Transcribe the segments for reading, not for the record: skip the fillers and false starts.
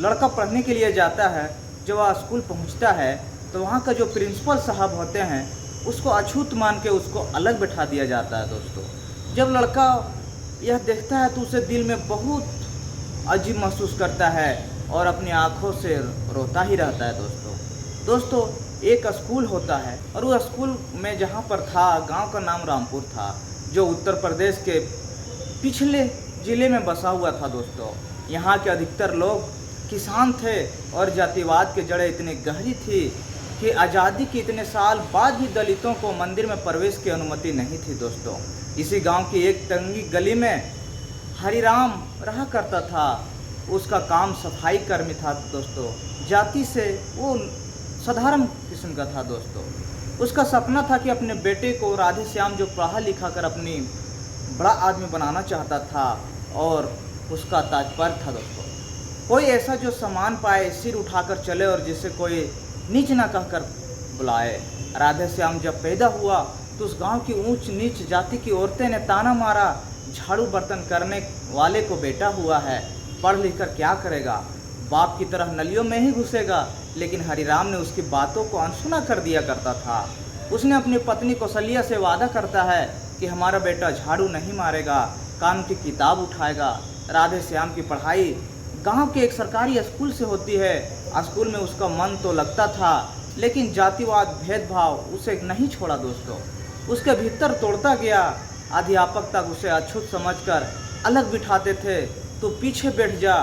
लड़का पढ़ने के लिए जाता है, जब वह स्कूल पहुंचता है तो वहाँ का जो प्रिंसिपल साहब होते हैं उसको अछूत मान के उसको अलग बैठा दिया जाता है दोस्तों। जब लड़का यह देखता है तो उसे दिल में बहुत अजीब महसूस करता है और अपनी आंखों से रोता ही रहता है दोस्तों। एक स्कूल होता है और उस स्कूल में जहाँ पर था, गांव का नाम रामपुर था, जो उत्तर प्रदेश के पिछले ज़िले में बसा हुआ था दोस्तों। यहाँ के अधिकतर लोग किसान थे और जातिवाद की जड़ें इतनी गहरी थी कि आज़ादी के इतने साल बाद भी दलितों को मंदिर में प्रवेश की अनुमति नहीं थी दोस्तों। इसी गांव की एक तंगी गली में हरिराम रहा करता था। उसका काम सफाई कर्मी था दोस्तों। जाति से वो साधारण किस्म का था दोस्तों। उसका सपना था कि अपने बेटे को राधे श्याम जो पढ़ा लिखा कर अपनी बड़ा आदमी बनाना चाहता था, और उसका तात्पर्य था दोस्तों कोई ऐसा जो सम्मान पाए, सिर उठाकर चले और जिसे कोई नीच ना कहकर बुलाए। राधे श्याम जब पैदा हुआ तो उस गांव की ऊंच नीच जाति की औरतें ने ताना मारा, झाड़ू बर्तन करने वाले को बेटा हुआ है, पढ़ लिख कर क्या करेगा, बाप की तरह नलियों में ही घुसेगा। लेकिन हरिराम ने उसकी बातों को अनसुना कर दिया करता था। उसने अपनी पत्नी कौशल्या से वादा करता है कि हमारा बेटा झाड़ू नहीं मारेगा, कानून की किताब उठाएगा। राधे श्याम की पढ़ाई गांव के एक सरकारी स्कूल से होती है। स्कूल में उसका मन तो लगता था, लेकिन जातिवाद भेदभाव उसे नहीं छोड़ा दोस्तों। उसके भीतर तोड़ता गया। अध्यापक तक उसे अछूत समझकर अलग बिठाते थे, तो पीछे बैठ जा।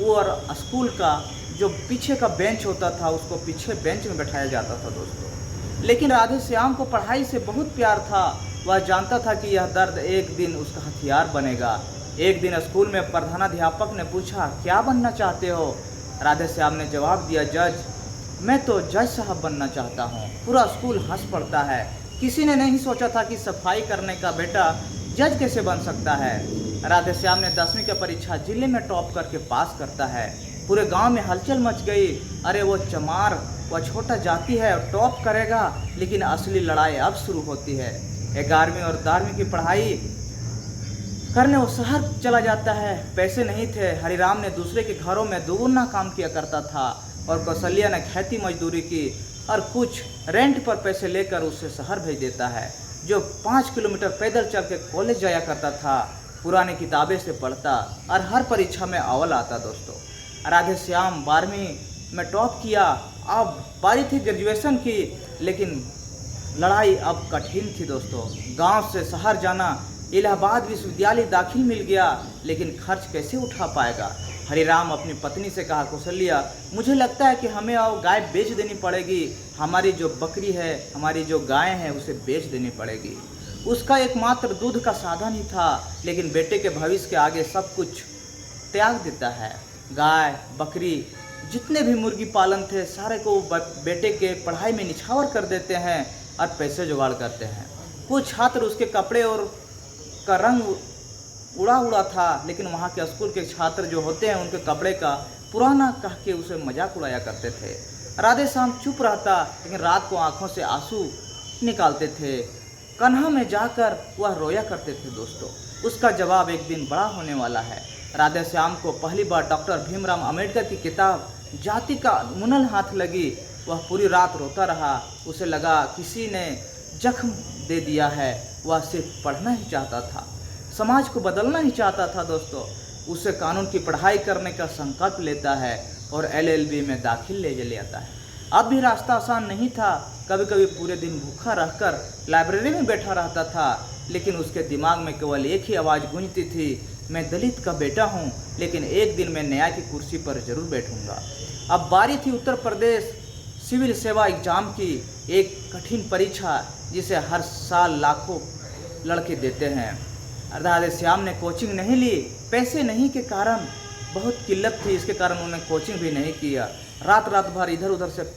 और स्कूल का जो पीछे का बेंच होता था उसको पीछे बेंच में बैठाया जाता था दोस्तों। लेकिन राधे श्याम को पढ़ाई से बहुत प्यार था। वह जानता था कि यह दर्द एक दिन उसका हथियार बनेगा। एक दिन स्कूल में प्रधानाध्यापक ने पूछा, क्या बनना चाहते हो? राधे श्याम ने जवाब दिया, जज। मैं तो जज साहब बनना चाहता हूँ। पूरा स्कूल हंस पड़ता है। किसी ने नहीं सोचा था कि सफाई करने का बेटा जज कैसे बन सकता है। राधे श्याम ने 10वीं की परीक्षा जिले में टॉप करके पास करता है। पूरे गांव में हलचल मच गई। अरे वो चमार, वह छोटा जाति है और टॉप करेगा। लेकिन असली लड़ाई अब शुरू होती है। 11वीं और 12वीं की पढ़ाई करने वो शहर चला जाता है। पैसे नहीं थे। हरिराम ने दूसरे के घरों में दोगुना काम किया करता था और कौशल्या ने खेती मजदूरी की और कुछ रेंट पर पैसे लेकर उसे शहर भेज देता है, जो 5 किलोमीटर पैदल चल के कॉलेज जाया करता था। पुरानी किताबें से पढ़ता और हर परीक्षा में अव्वल आता दोस्तों। राधे श्याम 12वीं में टॉप किया। अब बारी थी ग्रेजुएशन की, लेकिन लड़ाई अब कठिन थी दोस्तों। गांव से शहर जाना, इलाहाबाद विश्वविद्यालय दाखिल मिल गया, लेकिन खर्च कैसे उठा पाएगा? हरिराम अपनी पत्नी से कहा, कौशल्या, मुझे लगता है कि हमें अब गाय बेच देनी पड़ेगी। हमारी जो बकरी है, हमारी जो गाय है, उसे बेच देनी पड़ेगी। उसका एकमात्र दूध का साधन ही था, लेकिन बेटे के भविष्य के आगे सब कुछ त्याग देता है। गाय, बकरी, जितने भी मुर्गी पालन थे, सारे को बेटे के पढ़ाई में निछावर कर देते हैं और पैसे जुगाड़ करते हैं। कुछ छात्र उसके कपड़े और का रंग उड़ा था, लेकिन वहाँ के स्कूल के छात्र जो होते हैं उनके कपड़े का पुराना कह के उसे मजाक उड़ाया करते थे। राधे श्याम चुप रहता, लेकिन रात को आंखों से आंसू निकालते थे। कन्हा में जाकर वह रोया करते थे दोस्तों। उसका जवाब एक दिन बड़ा होने वाला है। राधे श्याम को पहली बार डॉक्टर भीमराव अंबेडकर की किताब जाति का मुनल हाथ लगी। वह पूरी रात रोता रहा। उसे लगा किसी ने जख्म दे दिया है। वह सिर्फ पढ़ना ही चाहता था, समाज को बदलना ही चाहता था दोस्तों। उसे कानून की पढ़ाई करने का संकल्प लेता है और LLB में दाखिल ले जाता है। अब भी रास्ता आसान नहीं था। कभी कभी पूरे दिन भूखा रहकर लाइब्रेरी में बैठा रहता था, लेकिन उसके दिमाग में केवल एक ही आवाज़ गूंजती थी, मैं दलित का बेटा हूँ, लेकिन एक दिन मैं न्याय की कुर्सी पर जरूर बैठूंगा। अब बारी थी उत्तर प्रदेश सिविल सेवा एग्जाम की, एक कठिन परीक्षा जिसे हर साल लाखों लड़के देते हैं। राधे श्याम ने कोचिंग नहीं ली। पैसे नहीं के कारण, बहुत किल्लत थी, इसके कारण उन्होंने कोचिंग भी नहीं किया। रात भर इधर उधर से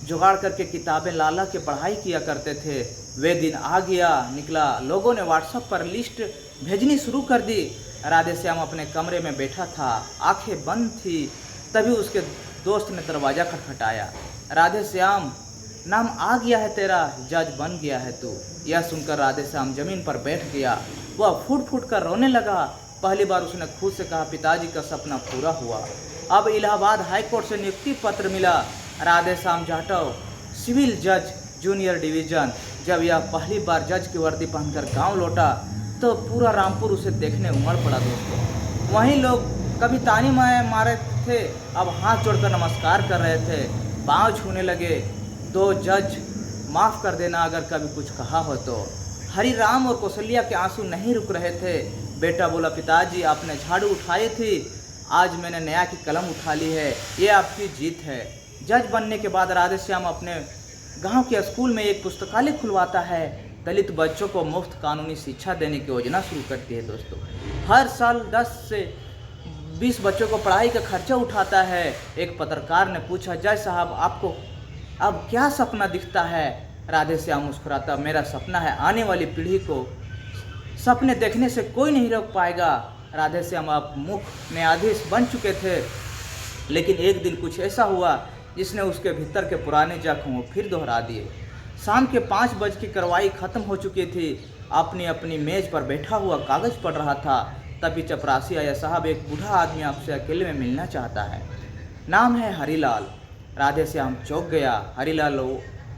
जुगाड़ करके किताबें ला के पढ़ाई किया करते थे। वे दिन आ गया निकला। लोगों ने व्हाट्सएप पर लिस्ट भेजनी शुरू कर दी। राधे श्याम अपने कमरे में बैठा था, आंखें बंद थी। तभी उसके दोस्त ने दरवाज़ा खटखटाया। राधे श्याम, नाम आ गया है तेरा, जज बन गया है तू। यह सुनकर राधे श्याम जमीन पर बैठ गया। वह फूट फूट कर रोने लगा। पहली बार उसने खुद से कहा, पिताजी का सपना पूरा हुआ। अब इलाहाबाद हाई कोर्ट से नियुक्ति पत्र मिला राधे श्याम जाटव सिविल जज जूनियर डिवीजन। जब यह पहली बार जज की वर्दी पहनकर गांव लौटा तो पूरा रामपुर उसे देखने उमड़ पड़ा दोस्तों। वहीं लोग कभी तानी मारे थे, अब हाथ जोड़कर नमस्कार कर रहे थे, पाँव छूने लगे। दो जज माफ़ कर देना अगर कभी कुछ कहा हो तो। हरि राम और कौशल्या के आंसू नहीं रुक रहे थे। बेटा बोला, पिताजी आपने झाड़ू उठाई थी, आज मैंने न्याय की कलम उठा ली है, ये आपकी जीत है। जज बनने के बाद राधे श्याम अपने गांव के स्कूल में एक पुस्तकालय खुलवाता है। दलित बच्चों को मुफ्त कानूनी शिक्षा देने की योजना शुरू करती है दोस्तों। हर साल 10 से 20 बच्चों को पढ़ाई का खर्चा उठाता है। एक पत्रकार ने पूछा, जज साहब आपको अब क्या सपना दिखता है? राधे श्याम मुस्कुराता, मेरा सपना है आने वाली पीढ़ी को सपने देखने से कोई नहीं रोक पाएगा। राधे श्याम अब मुख्य न्यायाधीश बन चुके थे, लेकिन एक दिन कुछ ऐसा हुआ जिसने उसके भीतर के पुराने जख्म को फिर दोहरा दिए। शाम के 5 बजे की कार्रवाई खत्म हो चुकी थी। अपनी अपनी मेज पर बैठा हुआ कागज पढ़ रहा था, तभी चपरासी आया, साहब एक बूढ़ा आदमी आपसे अकेले में मिलना चाहता है, नाम है हरिलाल। राधे श्याम चौंक गया। हरिलाल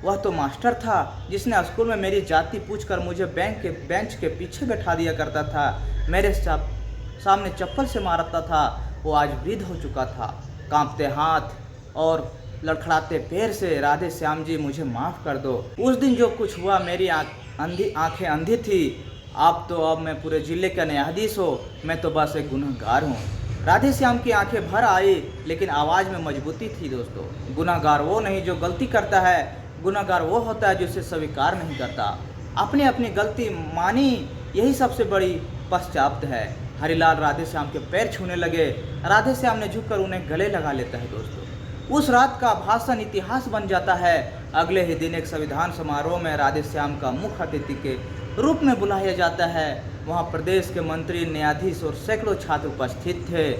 वह तो मास्टर था जिसने स्कूल में मेरी जाति पूछकर मुझे बेंच के पीछे बैठा दिया करता था, मेरे सामने चप्पल से मारता था। वो आज वृद्ध हो चुका था। कांपते हाथ और लड़खड़ाते पैर से, राधे श्याम जी मुझे माफ़ कर दो। उस दिन जो कुछ हुआ, मेरी आंखें अंधी थी। आप तो अब मैं पूरे जिले का न्यायाधीश हो, मैं तो बस एक गुनहगार हूँ। राधे श्याम की आंखें भर आई, लेकिन आवाज़ में मजबूती थी दोस्तों। गुनहगार वो नहीं जो गलती करता है, गुनहगार वो होता है जो उसे स्वीकार नहीं करता। अपनी अपनी गलती मानी, यही सबसे बड़ी पश्चाताप है। हरिलाल राधे श्याम के पैर छूने लगे। राधे श्याम ने झुककर उन्हें गले लगा लेता है दोस्तों। उस रात का भाषण इतिहास बन जाता है। अगले ही दिन एक संविधान समारोह में राधे श्याम का मुख्य अतिथि के रूप में बुलाया जाता है। वहाँ प्रदेश के मंत्री, न्यायाधीश और सैकड़ों छात्र उपस्थित थे।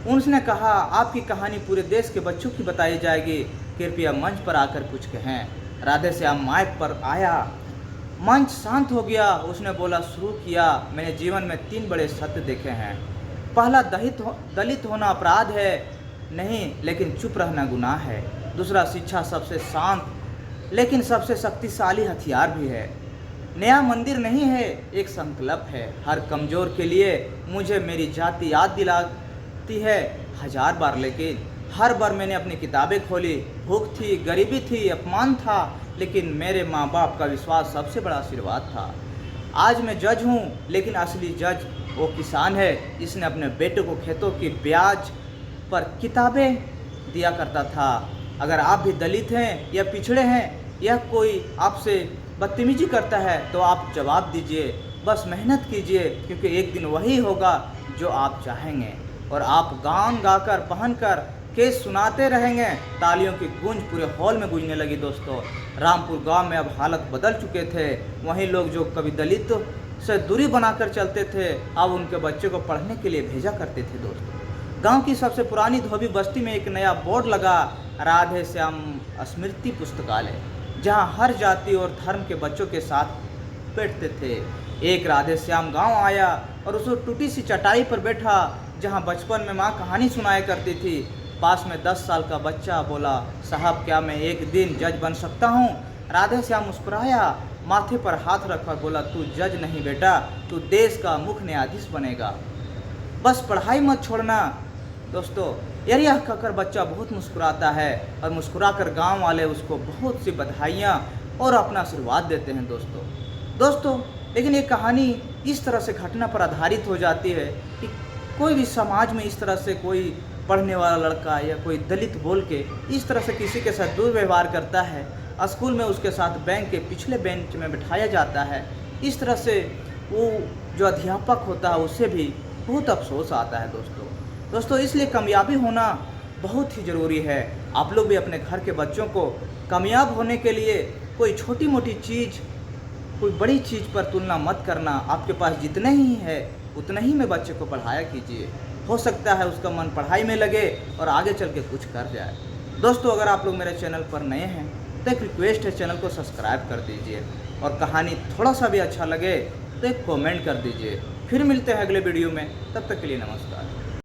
उनसे कहा, आपकी कहानी पूरे देश के बच्चों की बताई जाएगी, कृपया मंच पर आकर कुछ कहें। राधे श्याम माइक पर आया। मंच शांत हो गया। उसने बोला, शुरू किया, मैंने जीवन में 3 बड़े सत्य देखे हैं। पहला, दलित होना अपराध है नहीं, लेकिन चुप रहना गुनाह है। दूसरा, शिक्षा सबसे शांत लेकिन सबसे शक्तिशाली हथियार भी है। नया मंदिर नहीं है, एक संकल्प है। हर कमज़ोर के लिए मुझे मेरी जाति याद दिलाती है 1000 बार, लेकिन हर बार मैंने अपनी किताबें खोली। भूख थी, गरीबी थी, अपमान था, लेकिन मेरे माँ बाप का विश्वास सबसे बड़ा आशीर्वाद था। आज मैं जज हूँ, लेकिन असली जज वो किसान है जिसने अपने बेटे को खेतों की ब्याज पर किताबें दिया करता था। अगर आप भी दलित हैं या पिछड़े हैं या कोई आपसे बदतमीजी करता है तो आप जवाब दीजिए, बस मेहनत कीजिए, क्योंकि एक दिन वही होगा जो आप चाहेंगे और आप गान गाकर पहनकर केस सुनाते रहेंगे। तालियों की गूंज पूरे हॉल में गूंजने लगी दोस्तों। रामपुर गांव में अब हालत बदल चुके थे। वहीं लोग जो कभी दलित से दूरी बनाकर चलते थे, अब उनके बच्चों को पढ़ने के लिए भेजा करते थे दोस्तों। गांव की सबसे पुरानी धोबी बस्ती में एक नया बोर्ड लगा, राधे श्याम स्मृति पुस्तकालय, जहां हर जाति और धर्म के बच्चों के साथ बैठते थे। एक राधे श्याम गांव आया और उस टूटी सी चटाई पर बैठा जहां बचपन में माँ कहानी सुनाया करती थी। पास में 10 साल का बच्चा बोला, साहब क्या मैं एक दिन जज बन सकता हूँ? राधे श्याम मुस्कुराया, माथे पर हाथ रखकर बोला, तू जज नहीं बेटा, तू देश का मुख्य न्यायाधीश बनेगा, बस पढ़ाई मत छोड़ना। दोस्तों, यह कहकर बच्चा बहुत मुस्कुराता है और मुस्कुराकर गांव वाले उसको बहुत सी बधाइयाँ और अपना आशीर्वाद देते हैं दोस्तों। लेकिन ये कहानी इस तरह से घटना पर आधारित हो जाती है कि कोई भी समाज में इस तरह से कोई पढ़ने वाला लड़का या कोई दलित बोल के इस तरह से किसी के साथ दुर्व्यवहार करता है, स्कूल में उसके साथ बैंक के पिछले बेंच में बिठाया जाता है, इस तरह से वो जो अध्यापक होता है उससे भी बहुत अफसोस आता है दोस्तों। इसलिए कामयाबी होना बहुत ही ज़रूरी है। आप लोग भी अपने घर के बच्चों को कामयाब होने के लिए कोई छोटी मोटी चीज़, कोई बड़ी चीज़ पर तुलना मत करना। आपके पास जितने ही है उतने ही में बच्चे को पढ़ाया कीजिए। हो सकता है उसका मन पढ़ाई में लगे और आगे चल के कुछ कर जाए। दोस्तों, अगर आप लोग मेरे चैनल पर नए हैं तो एक रिक्वेस्ट है, चैनल को सब्सक्राइब कर दीजिए और कहानी थोड़ा सा भी अच्छा लगे तो एक कमेंट कर दीजिए। फिर मिलते हैं अगले वीडियो में, तब तक के लिए नमस्कार।